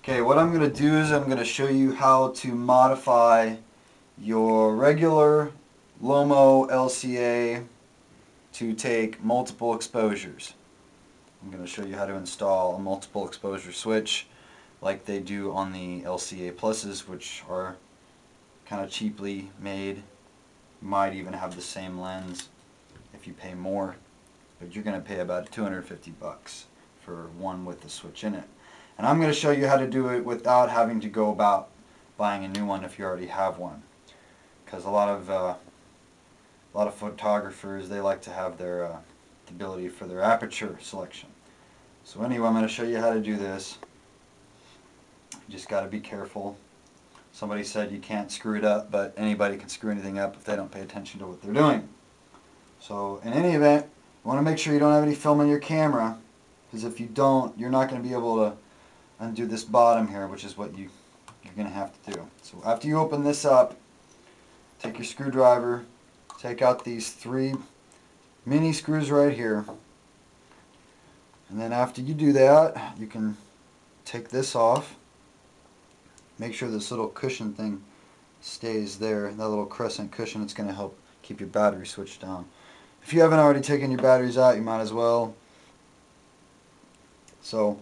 Okay, what I'm going to do is I'm going to show you how to modify your regular Lomo LCA to take multiple exposures. I'm going to show you how to install a multiple exposure switch like they do on the LCA Pluses, which are kind of cheaply made. You might even have the same lens if you pay more, but you're going to pay about 250 bucks for one with the switch in it. And I'm going to show you how to do it without having to go about buying a new one if you already have one. Because a lot of photographers, they like to have their ability for their aperture selection. So anyway, I'm going to show you how to do this. You just got to be careful. Somebody said you can't screw it up, but anybody can screw anything up if they don't pay attention to what they're doing. So in any event, you want to make sure you don't have any film in your camera, because if you don't, you're not going to be able to undo this bottom here, which is what you're going to have to do. So after you open this up, take your screwdriver, take out these 3 mini screws right here, and then after you do that, you can take this off. Make sure this little cushion thing stays there, that little crescent cushion. It's going to help keep your battery switched down. If you haven't already taken your batteries out, you might as well. So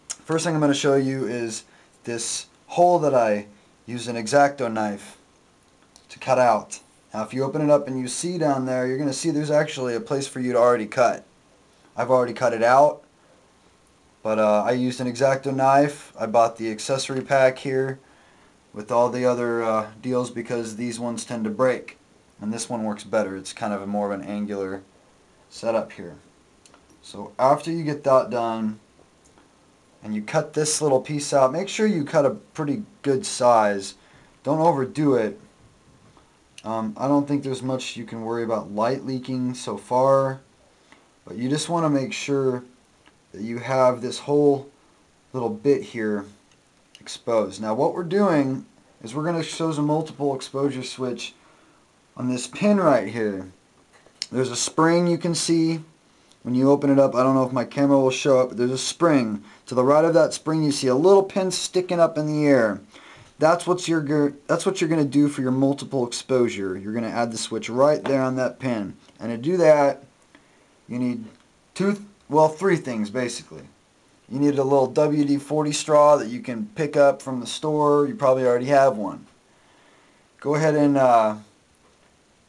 first thing I'm going to show you is this hole that I use an X-Acto knife to cut out. Now if you open it up and you see down there, you're going to see there's actually a place for you to already cut. I've already cut it out, but I used an X-Acto knife. I bought the accessory pack here with all the other deals because these ones tend to break, and this one works better. It's kind of more of an angular setup here. So after you get that done, and you cut this little piece out, make sure you cut a pretty good size. Don't overdo it. I don't think there's much you can worry about light leaking so far, but you just want to make sure that you have this whole little bit here exposed. Now what we're doing is we're going to show a multiple exposure switch on this pin right here. There's a spring you can see when you open it up. I don't know if my camera will show up, but there's a spring. To the right of that spring you see a little pin sticking up in the air. That's what you're going to do for your multiple exposure. You're going to add the switch right there on that pin. And to do that, you need 3 things basically. You need a little WD-40 straw that you can pick up from the store. You probably already have one. Go ahead and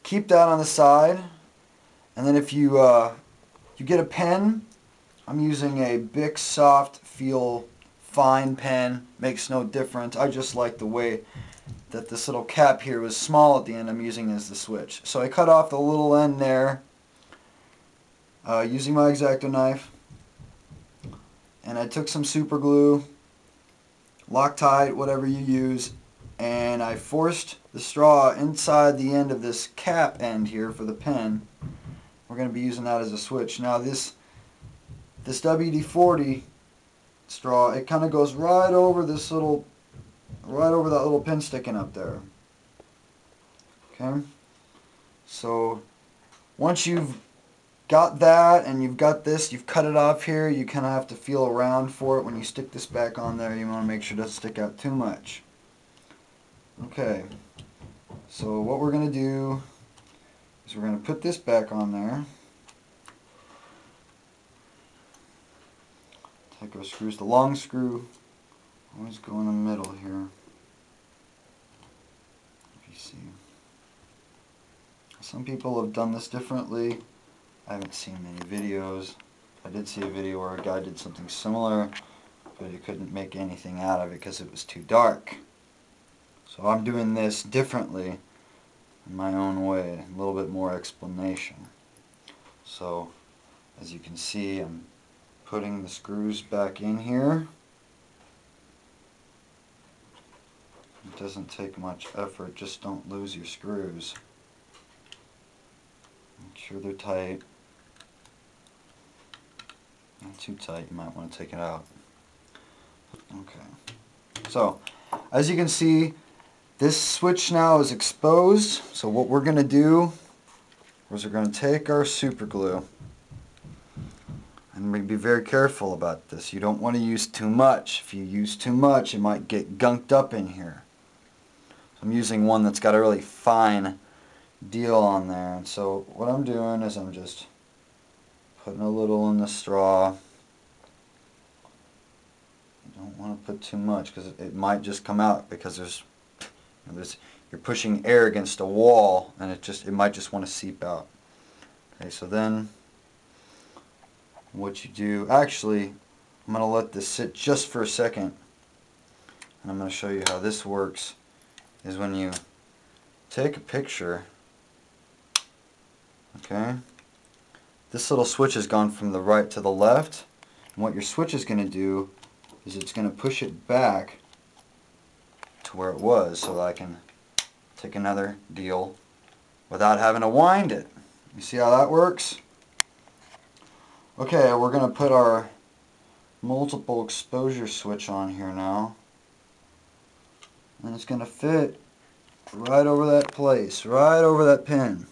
keep that on the side. And then if you get a pen, I'm using a Bic Soft Feel Fine pen. Makes no difference. I just like the way that this little cap here was small at the end. I'm using as the switch. So I cut off the little end there using my X-Acto knife. And I took some super glue, Loctite, whatever you use, and I forced the straw inside the end of this cap end here for the pen. We're going to be using that as a switch. Now this WD-40 straw, it kind of goes right over that little pin sticking up there. Okay? So once you've got that and you've got this, you've cut it off here, you kind of have to feel around for it. When you stick this back on there, you want to make sure it doesn't stick out too much. Okay, so what we're going to do is we're going to put this back on there. Take our screws. The long screw always go in the middle here, if you see. Some people have done this differently. I haven't seen many videos. I did see a video where a guy did something similar, but he couldn't make anything out of it because it was too dark. So I'm doing this differently in my own way, a little bit more explanation. So as you can see, I'm putting the screws back in here. It doesn't take much effort, just don't lose your screws. Make sure they're tight. Not too tight, you might want to take it out. Okay. So, as you can see, this switch now is exposed. So what we're going to do is we're going to take our super glue, and be very careful about this. You don't want to use too much. If you use too much, it might get gunked up in here. So I'm using one that's got a really fine deal on there. And so what I'm doing is I'm just putting a little in the straw. You don't want to put too much because it might just come out because you're pushing air against a wall and it might just want to seep out. Okay, so then what you do, actually, I'm going to let this sit just for a second, and I'm going to show you how this works, is when you take a picture, okay, this little switch has gone from the right to the left, and what your switch is going to do is it's going to push it back to where it was so that I can take another deal without having to wind it. You see how that works? Okay, we're going to put our multiple exposure switch on here now. And it's going to fit right over that place, right over that pin.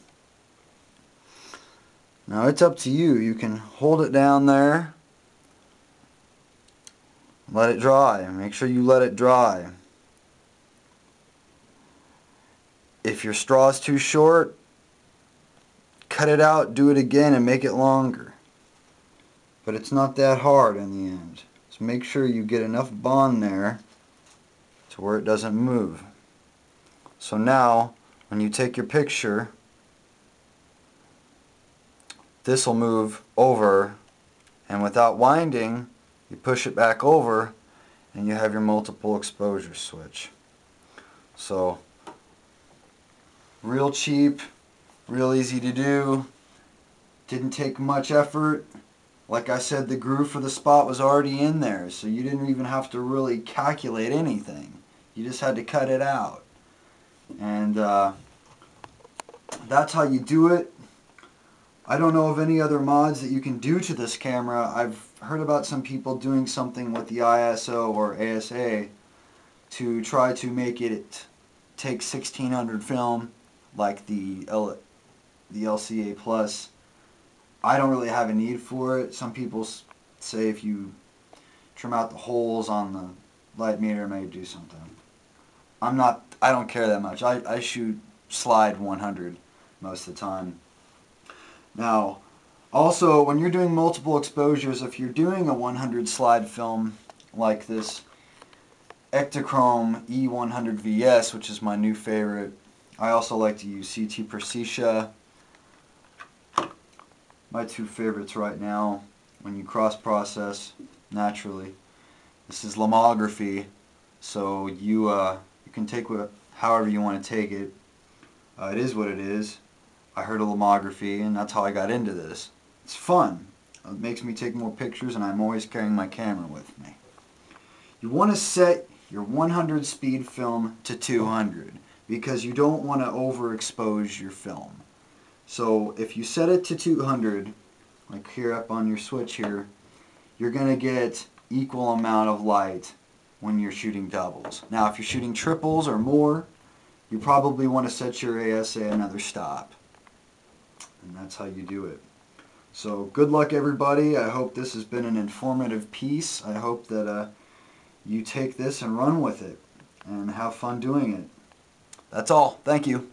Now it's up to you. You can hold it down there. Let it dry. Make sure you let it dry. If your straw is too short, cut it out, do it again, and make it longer. But it's not that hard in the end. So make sure you get enough bond there to where it doesn't move. So now, when you take your picture, this will move over, and without winding, you push it back over, and you have your multiple exposure switch. So, real cheap, real easy to do, didn't take much effort. Like I said, the groove for the spot was already in there, so you didn't even have to really calculate anything. You just had to cut it out. And that's how you do it. I don't know of any other mods that you can do to this camera. I've heard about some people doing something with the ISO or ASA to try to make it take 1600 film like the LCA Plus. I don't really have a need for it. Some people say if you trim out the holes on the light meter, it may do something. I don't care that much. I shoot slide 100 most of the time. Now, also, when you're doing multiple exposures, if you're doing a 100 slide film like this Ektachrome E100 VS, which is my new favorite, I also like to use CT Persetia. My two favorites right now when you cross-process naturally. This is lomography, so you can take however you want to take it. It is what it is. I heard of lomography, and that's how I got into this. It's fun. It makes me take more pictures, and I'm always carrying my camera with me. You want to set your 100 speed film to 200 because you don't want to overexpose your film. So if you set it to 200, like here up on your switch here, you're going to get equal amount of light when you're shooting doubles. Now if you're shooting triples or more, you probably want to set your ASA another stop. And that's how you do it. So good luck everybody. I hope this has been an informative piece. I hope that you take this and run with it and have fun doing it. That's all. Thank you.